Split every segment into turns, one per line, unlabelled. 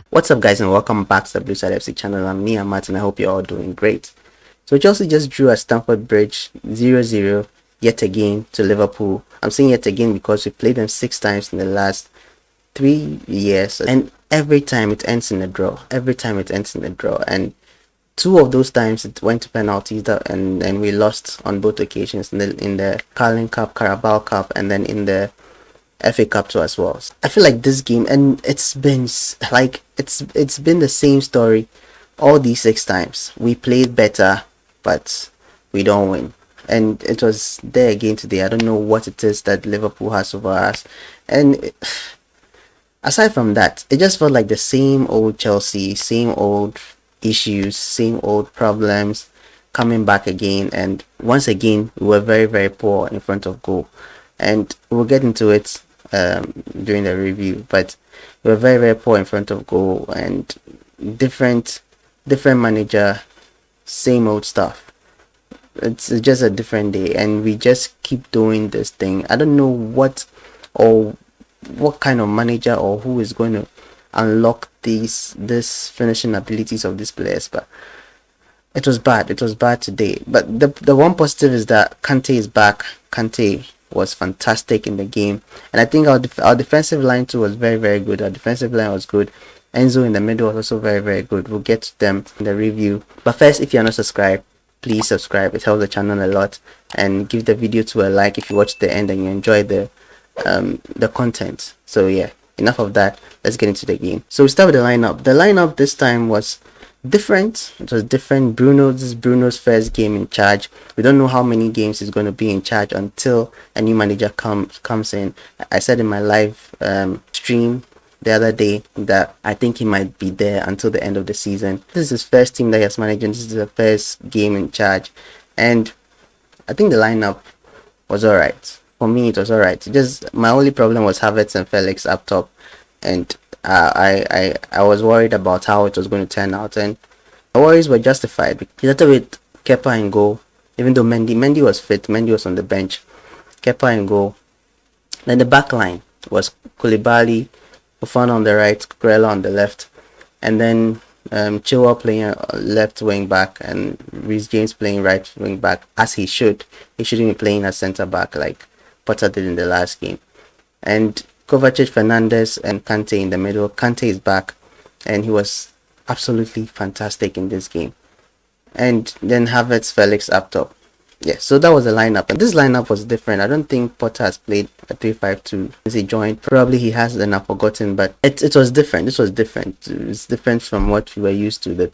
What's up, guys, and welcome back to the Blue Side FC channel. I'm Nia Matt, and I hope you're all doing great. So Chelsea just drew at Standford Bridge 0-0 yet again to Liverpool. I'm saying yet again because we played them 6 times in the last 3 years, and every time it ends in a draw. And 2 of those times it went to penalties, and we lost on both occasions in the Carling Cup, Carabao Cup, and then in the FA Cup too as well. I feel like this game, and it's been the same story all these 6 times. We played better, but we don't win. And it was there again today. I don't know what it is that Liverpool has over us. And aside from that, it just felt like the same old Chelsea, same old issues, same old problems coming back again. And once again, we were very, very poor in front of goal. And we'll get into it during the review, but we were very, very poor in front of goal, and different manager, same old stuff. It's just a different day, and we just keep doing this thing. I don't know what kind of manager or who is going to unlock this finishing abilities of these players, but it was bad today. But the one positive is that Kante is back. Kante was fantastic in the game, and I think our defensive line too was very, very good. Our defensive line was good. Enzo in the middle was also very, very good. We'll get to them in the review. But first, if you're not subscribed, please subscribe. It helps the channel a lot, and give the video to a like if you watch the end and you enjoy the content. So yeah, enough of that. Let's get into the game. So we start with the lineup. The lineup this time was different. It was different. This is Bruno's first game in charge. We don't know how many games he's going to be in charge until a new manager comes in. I said in my live stream the other day that I think he might be there until the end of the season. This is his first team that he has managed, and this is the first game in charge, and I think the lineup was alright. For me, it was alright. Just my only problem was Havertz and Felix up top, and I was worried about how it was going to turn out, and my worries were justified. He started with Kepa in goal, even though Mendy was fit. Mendy was on the bench. Kepa in goal. Then the back line was Koulibaly, Fofana on the right, Cucurella on the left, and then Chilwell playing left wing back, and Reece James playing right wing back, as he should. He shouldn't be playing as centre back like Potter did in the last game. And Kovacic, Fernandes, and Kante in the middle. Kante is back, and he was absolutely fantastic in this game. And then Havertz, Felix up top. Yeah, so that was the lineup, and this lineup was different. I don't think Potter has played a 3-5-2 since he joined. Probably he has, and I've forgotten, but it was different. This was different. It's different from what we were used to, the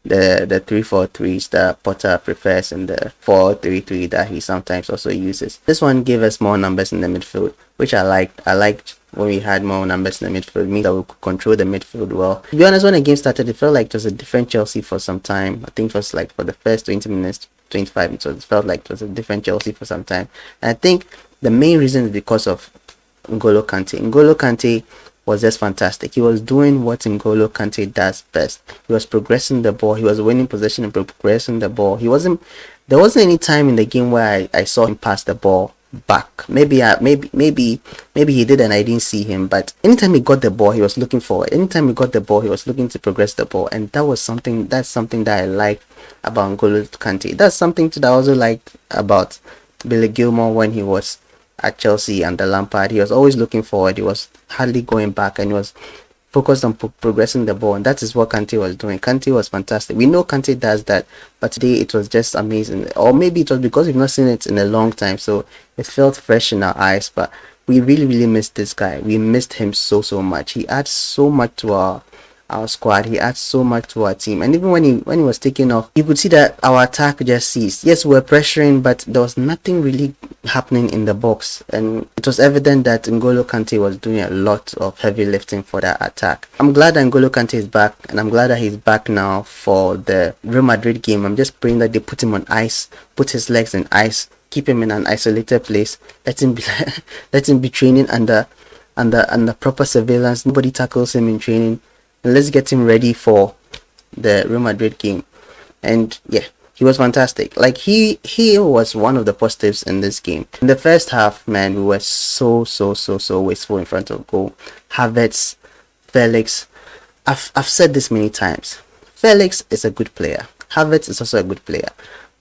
3-4-3s that Potter prefers, and the 4-3-3 that he sometimes also uses. This one gave us more numbers in the midfield, which I liked. I liked when we had more numbers in the midfield. It means that we could control the midfield well. To be honest, when the game started, it felt like it was a different Chelsea for some time. I think it was like for the first 20 minutes, 25 minutes, it felt like it was a different Chelsea for some time. And I think the main reason is because of N'Golo Kante. N'Golo Kante was just fantastic. He was doing what N'Golo Kante does best. He was progressing the ball. He was winning possession and progressing the ball. There wasn't any time in the game where I saw him pass the ball back. Maybe he did and I didn't see him, but anytime he got the ball, he was looking forward. Anytime he got the ball, he was looking to progress the ball, and that's something that I liked about N'Golo Kante. That's something that I also liked about Billy Gilmore when he was at Chelsea under Lampard. He was always looking forward. He was hardly going back, and he was focused on progressing the ball, and that is what Kante was doing. Kante was fantastic. We know Kante does that, but today it was just amazing. Or maybe it was because we've not seen it in a long time, so it felt fresh in our eyes. But we really, really missed this guy. We missed him so much. He adds so much to our squad. He adds so much to our team, and even when he was taking off, you could see that our attack just ceased. Yes, we were pressuring, but there was nothing really happening in the box, and it was evident that N'Golo Kante was doing a lot of heavy lifting for that attack. I'm glad that N'Golo Kante is back, and I'm glad that he's back now for the Real Madrid game. I'm just praying that they put him on ice, put his legs in ice, keep him in an isolated place, let him be training under proper surveillance. Nobody tackles him in training, and let's get him ready for the Real Madrid game. And yeah, He was fantastic. Like he was one of the positives in this game. In the first half, man, we were so wasteful in front of goal. Havertz, Felix. I've said this many times. Felix is a good player. Havertz is also a good player.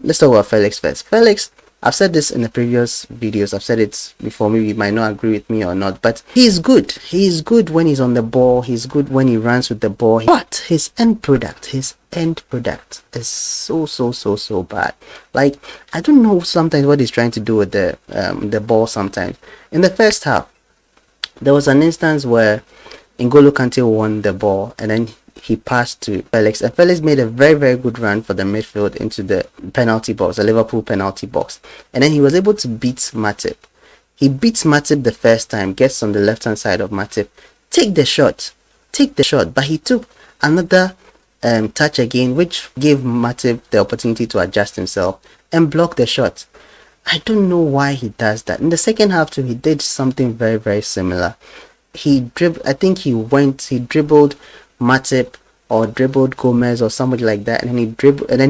Let's talk about Felix first. Felix, I've said this in the previous videos. I've said it before. Maybe you might not agree with me or not, but he's good. He's good when he's on the ball. He's good when he runs with the ball. But his end product is so bad. Like, I don't know sometimes what he's trying to do with the ball sometimes. In the first half, there was an instance where N'Golo Kante won the ball and then he passed to Felix, and Felix made a very good run for the midfield into the penalty box, the Liverpool penalty box, and then he was able to beat Matip. He beats Matip the first time, gets on the left hand side of Matip, take the shot, but he took another touch again, which gave Matip the opportunity to adjust himself and block the shot. I don't know why he does that. In the second half too, he did something very similar. I think he dribbled Matip or dribbled Gomez or somebody like that, and then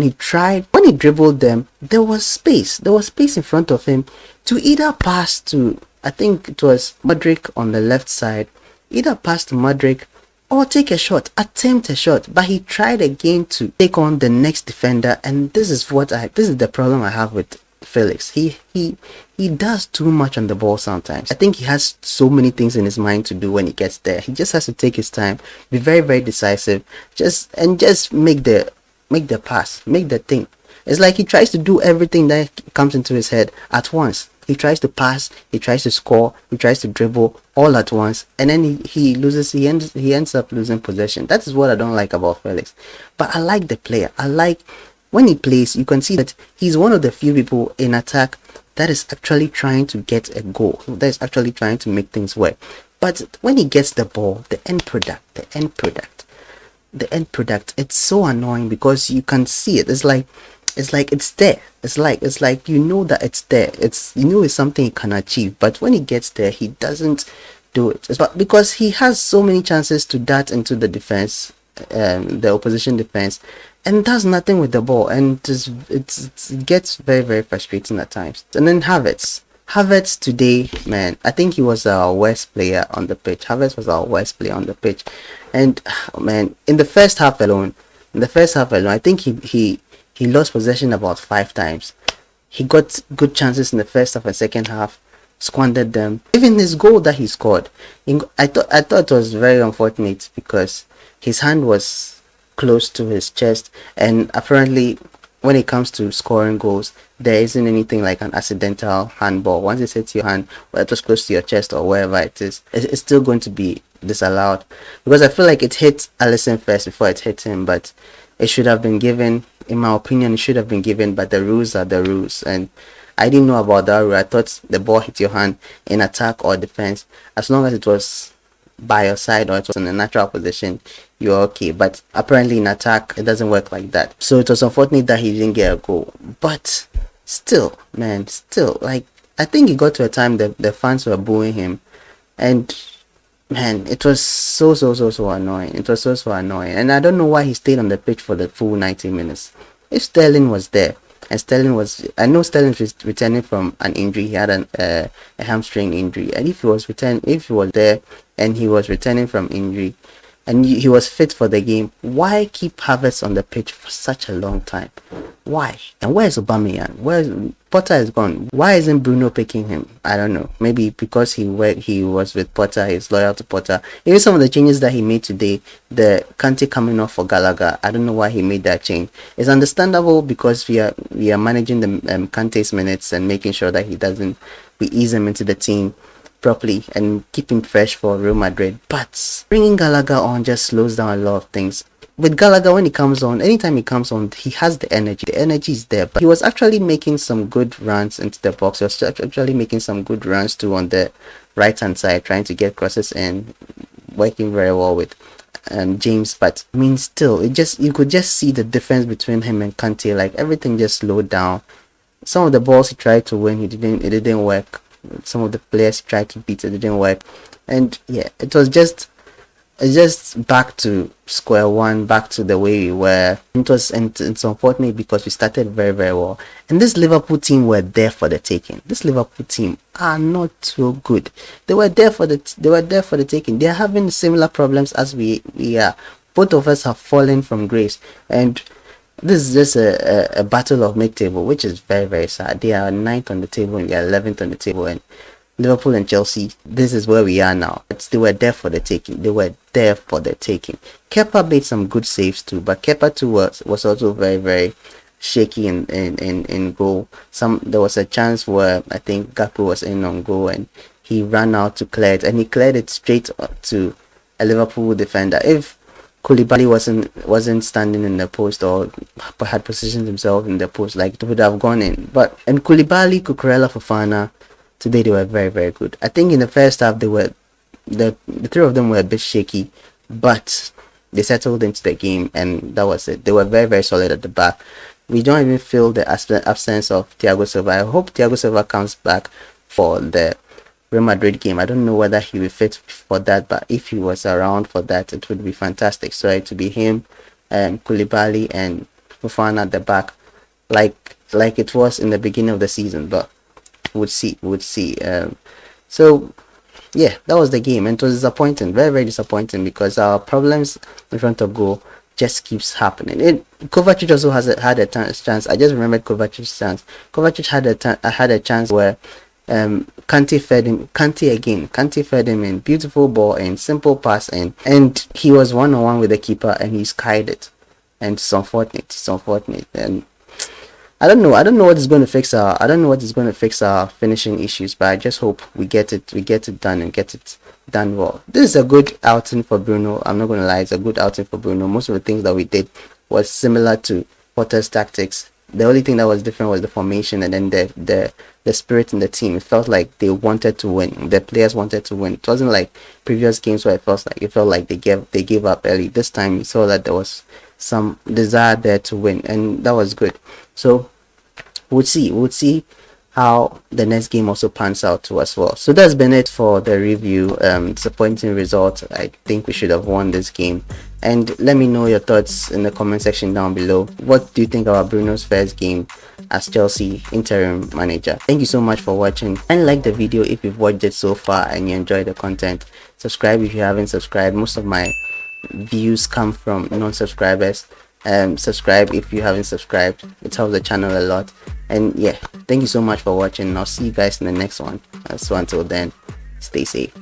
he tried. When he dribbled them, there was space in front of him to either pass to, I think it was Modric on the left side, either pass to Modric or take a shot, attempt a shot. But he tried again to take on the next defender, and this is the problem I have with Felix. He does too much on the ball sometimes. I think he has so many things in his mind to do when he gets there. He just has to take his time, be very decisive, just make the pass, make the thing. It's like he tries to do everything that comes into his head at once. He tries to pass, he tries to score, he tries to dribble all at once, and then he ends up losing possession. That is what I don't like about Felix. But I like the player. I like when he plays, you can see that he's one of the few people in attack that is actually trying to get a goal, that is actually trying to make things work. But when he gets the ball, the end product, it's so annoying because you can see it. It's like it's there. It's like you know that it's there. It's something he can achieve. But when he gets there, he doesn't do it. But because he has so many chances to dart into the defense, the opposition defense, and does nothing with the ball, and it gets very frustrating at times. And then Havertz today, man, I think he was our worst player on the pitch. Havertz was our worst player on the pitch, and man, in the first half alone, I think he lost possession about 5 times. He got good chances in the first half and second half, squandered them. Even his goal that he scored, I thought it was very unfortunate because his hand was close to his chest, and apparently when it comes to scoring goals, there isn't anything like an accidental handball. Once it hits your hand, whether it was close to your chest or wherever it is, it's still going to be disallowed, because I feel like it hit Alisson first before it hit him. But it should have been given, in my opinion, it should have been given, but the rules are the rules, and I didn't know about that rule. I thought the ball hit your hand in attack or defense, as long as it was by your side or it was in a natural position, you're okay. But apparently in attack, it doesn't work like that. So it was unfortunate that he didn't get a goal. But still, man, like, I think it got to a time that the fans were booing him, and man, it was so annoying. It was so annoying, and I don't know why he stayed on the pitch for the full 90 minutes. If Sterling was there, and I know Sterling was returning from an injury. He had a hamstring injury, and if he was there and he was returning from injury, and he was fit for the game, why keep Havertz on the pitch for such a long time? Why? And where's Aubameyang? Potter is gone. Why isn't Bruno picking him? I don't know. Maybe because he was with Potter, he's loyal to Potter. Even some of the changes that he made today, the Kante coming off for Gallagher, I don't know why he made that change. It's understandable because we are managing the Kante's minutes and making sure that we ease him into the team properly and keep him fresh for Real Madrid. But bringing Gallagher on just slows down a lot of things. With Gallagher, when he comes on, anytime he comes on, he has the energy. The energy is there. But he was actually making some good runs into the box. He was actually making some good runs too on the right hand side, trying to get crosses in, working very well with James. But I mean, still, you could just see the difference between him and Kante. Like, everything just slowed down. Some of the balls he tried to win, it didn't work. Some of the players he tried to beat, it didn't work. And yeah, it was just it's just back to square one, back to the way we were. And it's unfortunate because we started very, very well. And this Liverpool team were there for the taking. This Liverpool team are not so good. They were there for the taking. They are having similar problems as we are. Both of us have fallen from grace, and this is just a battle of mid-table, which is very, very sad. They are 9th on the table and we are 11th on the table, and Liverpool and Chelsea, this is where we are now. They were there for the taking. They were there for the taking. Kepa made some good saves too, but Kepa too was also very, very shaky in goal. There was a chance where I think Gakpo was in on goal and he ran out to clear it, and he cleared it straight to a Liverpool defender. If Koulibaly wasn't standing in the post or had positioned himself in the post, like, it would have gone in. And Koulibaly, Cucurella, Fofana, today they were very, very good. I think in the first half the three of them were a bit shaky, but they settled into the game and that was it. They were very, very solid at the back. We don't even feel the absence of Thiago Silva. I hope Thiago Silva comes back for the Real Madrid game. I don't know whether he will fit for that, but if he was around for that, it would be fantastic. So it to be him, Koulibaly and Fofana at the back, like it was in the beginning of the season. But we'll see. So yeah, that was the game, and it was disappointing, very, very disappointing, because our problems in front of goal just keeps happening. Kovacic also had a chance. I just remembered Kovacic's chance. Kovacic had a chance where Kante fed him. Kante fed him in, beautiful ball and simple pass in, and he was 1-on-1 with the keeper and he skied it. And it's unfortunate. And I don't know what is going to fix our finishing issues, but I just hope we get it done and get it done well. This is a good outing for Bruno. I'm not going to lie, it's a good outing for Bruno. Most of the things that we did was similar to Potter's tactics. The only thing that was different was the formation and then the spirit in the team. It felt like they wanted to win. The players wanted to win. It wasn't like previous games where it felt like they gave up early. This time we saw that there was some desire there to win, and that was good. So we'll see how the next game also pans out to as well. So that's been it for the review. Disappointing result. I think we should have won this game. And let me know your thoughts in the comment section down below. What do you think about Bruno's first game as Chelsea interim manager? Thank you so much for watching, and like the video if you've watched it so far and you enjoyed the content. Subscribe if you haven't subscribed. Most of my views come from non-subscribers. Subscribe if you haven't subscribed. It helps the channel a lot. And yeah, thank you so much for watching. I'll see you guys in the next one. So until then, stay safe.